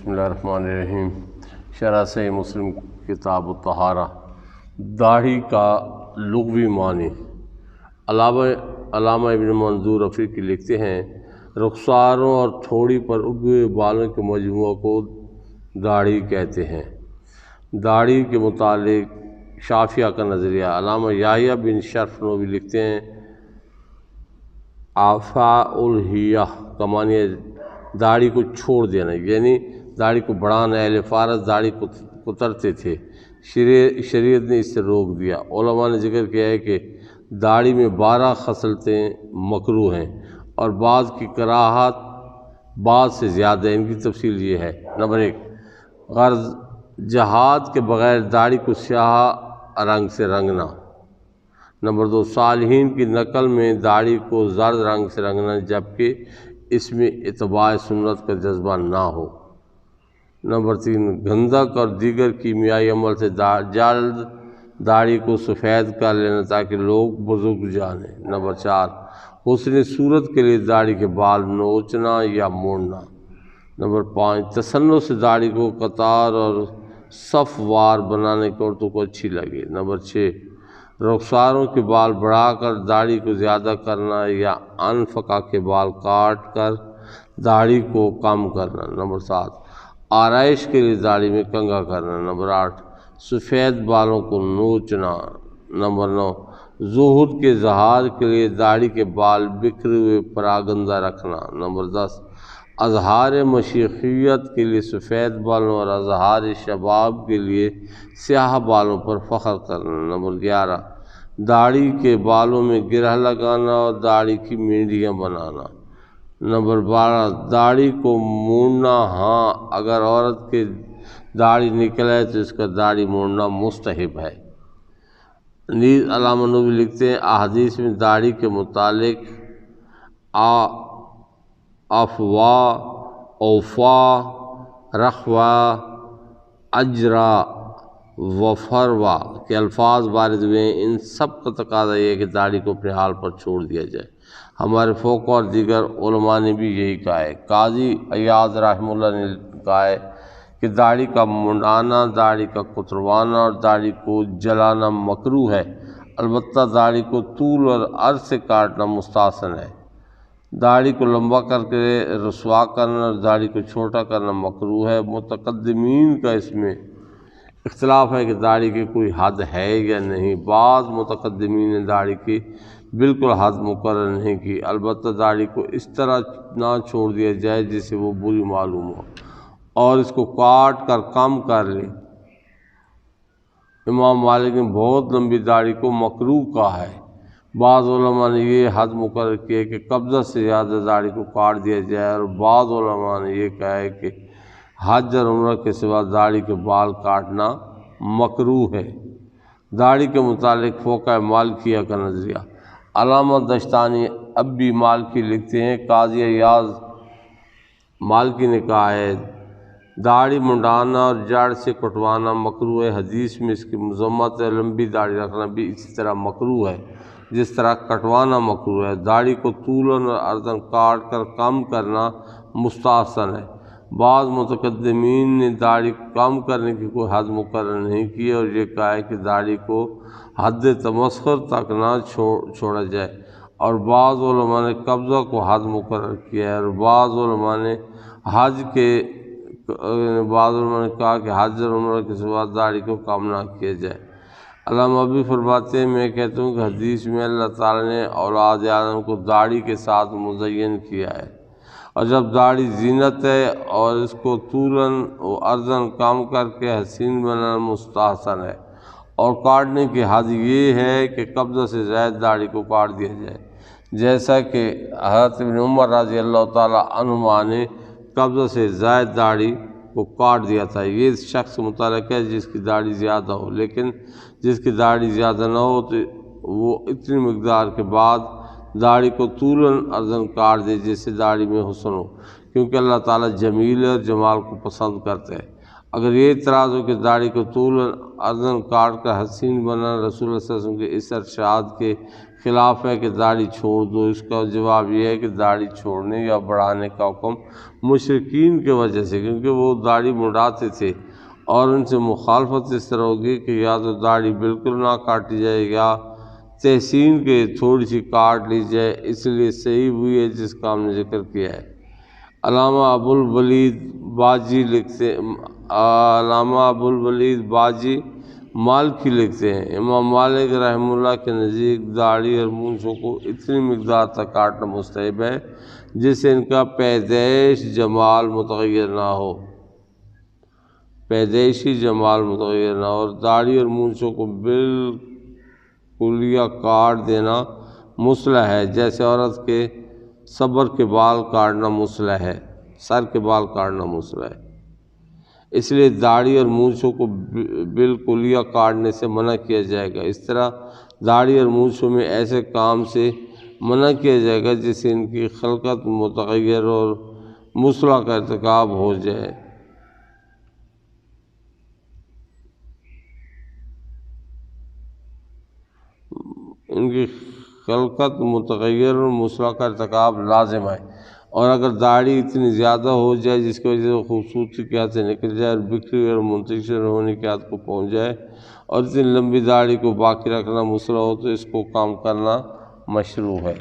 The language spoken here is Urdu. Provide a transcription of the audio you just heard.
بسم اللہ الرحمن الرحیم۔ شرح صحیح مسلم کتاب الطہارہ۔ داڑھی کا لغوی معنی۔ علامہ ابن منظور افریقی لکھتے ہیں، رخساروں اور تھوڑی پر اگے ہوئے بالوں کے مجموعہ کو داڑھی کہتے ہیں۔ داڑھی کے متعلق شافعیہ کا نظریہ۔ علامہ یحییٰ بن شرف نووی لکھتے ہیں، آفاء الحیہ کا معنی ہے داڑھی کو چھوڑ دینا، یعنی داڑھی کو بڑھانا۔ اہل فارس داڑھی کو کترتے تھے، شریعت نے اس سے روک دیا۔ علماء نے ذکر کیا ہے کہ داڑھی میں 12 خصلتیں مکروہ ہیں اور بعض کی کراہت بعض سے زیادہ ہے۔ ان کی تفصیل یہ ہے: نمبر 1، غرض جہاد کے بغیر داڑھی کو سیاہ رنگ سے رنگنا۔ نمبر 2، صالحین کی نقل میں داڑھی کو زرد رنگ سے رنگنا جبکہ اس میں اتباع سنت کا جذبہ نہ ہو۔ نمبر 3، گندھک اور دیگر کیمیائی عمل سے جلد داڑھی کو سفید کر لینا تاکہ لوگ بزرگ جانیں۔ نمبر 4، حسن صورت کے لیے داڑھی کے بال نوچنا یا موڑنا۔ نمبر 5، تسنن سے داڑھی کو قطار اور صف وار بنانے کی عورتوں کو اچھی لگے۔ نمبر 6، رخساروں کے بال بڑھا کر داڑھی کو زیادہ کرنا یا انفقا کے بال کاٹ کر داڑھی کو کم کرنا۔ نمبر 7، آرائش کے لیے داڑھی میں کنگھا کرنا۔ نمبر 8، سفید بالوں کو نوچنا۔ نمبر 9، زہد کے اظہار کے لیے داڑھی کے بال بکھرے ہوئے پراگندہ رکھنا۔ نمبر 10، اظہار مشیخیت کے لیے سفید بالوں اور اظہار شباب کے لیے سیاہ بالوں پر فخر کرنا۔ نمبر 11، داڑھی کے بالوں میں گرہ لگانا اور داڑھی کی مینڈیاں بنانا۔ نمبر 12، داڑھی کو موڑنا۔ ہاں، اگر عورت کے داڑھی نکل آئے تو اس کا داڑھی موڑنا مستحب ہے۔ نیز علامہ نووی لکھتے ہیں، احادیث میں داڑھی کے متعلق افوا، اوفا، رخوا، اجرا، وفروا کے الفاظ وارد ہوئے ہیں۔ ان سب کا تقاضا یہ ہے کہ داڑھی کو اپنے حال پر چھوڑ دیا جائے۔ ہمارے فقہ اور دیگر علماء نے بھی یہی کہا ہے۔ قاضی عیاض رحمہ اللہ نے کہا ہے کہ داڑھی کا منڈانا، داڑھی کا کتروانا اور داڑھی کو جلانا مکروہ ہے، البتہ داڑھی کو طول اور عرض سے کاٹنا مستحسن ہے۔ داڑھی کو لمبا کر کے رسوا کرنا اور داڑھی کو چھوٹا کرنا مکروہ ہے۔ متقدمین کا اس میں اختلاف ہے کہ داڑھی کی کوئی حد ہے یا نہیں۔ بعض متقدمین نے داڑھی کی بالکل حد مقرر نہیں کی، البتہ داڑھی کو اس طرح نہ چھوڑ دیا جائے جسے وہ بری معلوم ہو اور اس کو کاٹ کر کم کر لے۔ امام مالک نے بہت لمبی داڑھی کو مکروہ کہا ہے۔ بعض علماء نے یہ حد مقرر کی ہے کہ قبضہ سے زیادہ داڑھی کو کاٹ دیا جائے، اور بعض علماء نے یہ کہا ہے کہ حج اور عمرہ کے سوا داڑھی کے بال کاٹنا مکروہ ہے۔ داڑھی کے متعلق فقہ مالکیہ کا نظریہ۔ علامہ دشتانی اب بھی مالکی لکھتے ہیں، قاضی عیاض مالکی نے کہا ہے، داڑھی منڈانا اور جڑ سے کٹوانا مکروہ ہے۔ حدیث میں اس کی مذمت ہے۔ لمبی داڑھی رکھنا بھی اسی طرح مکروہ ہے جس طرح کٹوانا مکروہ ہے۔ داڑھی کو طولاً اور عرضاً کاٹ کر کم کرنا مستحسن ہے۔ بعض متقدمین نے داڑھی کم کرنے کی کوئی حد مقرر نہیں کی اور یہ کہا ہے کہ داڑھی کو حد تمسخر تک نہ چھوڑا جائے، اور بعض علماء نے قبضہ کو حد مقرر کیا ہے، اور بعض علماء نے کہا کہ حج اور عمرہ کے سوا داڑھی کو کم نہ کیا جائے۔ علامہ ابھی فرماتے ہیں، میں کہتا ہوں کہ حدیث میں اللہ تعالیٰ نے اولاد آدم کو داڑھی کے ساتھ مزین کیا ہے، اور جب داڑھی زینت ہے اور اس کو طولاً و عرضاً کم کر کے حسین بنانا مستحسن ہے، اور کاٹنے کی حد یہ ہے کہ قبضہ سے زائد داڑھی کو کاٹ دیا جائے، جیسا کہ حضرت ابن عمر رضی اللہ تعالیٰ عنہما نے قبضہ سے زائد داڑھی کو کاٹ دیا تھا۔ یہ شخص متعلق ہے جس کی داڑھی زیادہ ہو، لیکن جس کی داڑھی زیادہ نہ ہو تو وہ اتنی مقدار کے بعد داڑھی کو طولاً عرضاً کاٹ دے جس سے داڑھی میں حسن ہو، کیونکہ اللہ تعالیٰ جمیل اور جمال کو پسند کرتے ہیں۔ اگر یہ اعتراض ہو کہ داڑھی کو طول عرضاً کاٹ کر حسین بنانا رسول اللہ صلی اللہ علیہ وسلم کے اس ارشاد کے خلاف ہے کہ داڑھی چھوڑ دو، اس کا جواب یہ ہے کہ داڑھی چھوڑنے یا بڑھانے کا حکم مشرکین کی وجہ سے، کیونکہ وہ داڑھی مڈاتے تھے اور ان سے مخالفت اس طرح ہوگی کہ یا تو داڑھی بالکل نہ کاٹی جائے یا تحسین کے تھوڑی سی کاٹ لی جائے، اس لیے صحیح ہوئی ہے جس کا ہم نے ذکر کیا ہے۔ علامہ ابوالولید باجی مالکی لکھتے ہیں، امام مالک رحمہ اللہ کے نزدیک داڑھی اور مونچھوں کو اتنی مقدار تک کاٹنا مستحب ہے جس سے ان کا پیدائشی جمال متغیر نہ ہو، اور داڑھی اور مونچھوں کو بالکلیہ کاٹ دینا مصلح ہے، جیسے عورت کے سر کے بال کاٹنا مصلح ہے۔ اس لیے داڑھی اور مونچھوں کو بالکلیہ کاٹنے سے منع کیا جائے گا۔ اس طرح داڑھی اور مونچھوں میں ایسے کام سے منع کیا جائے گا جس سے ان کی خلقت متغیر اور مصلح کا ارتکاب ہو جائے۔ ان کی خلقت متغیر اور مصلح کا ارتکاب لازم ہے، اور اگر داڑھی اتنی زیادہ ہو جائے جس کی وجہ سے خوبصورتی کی حد سے نکل جائے اور بکھری اور منتشر ہونے کی حد کو پہنچ جائے اور اتنی لمبی داڑھی کو باقی رکھنا مصلح ہو تو اس کو کام کرنا مشروع ہے۔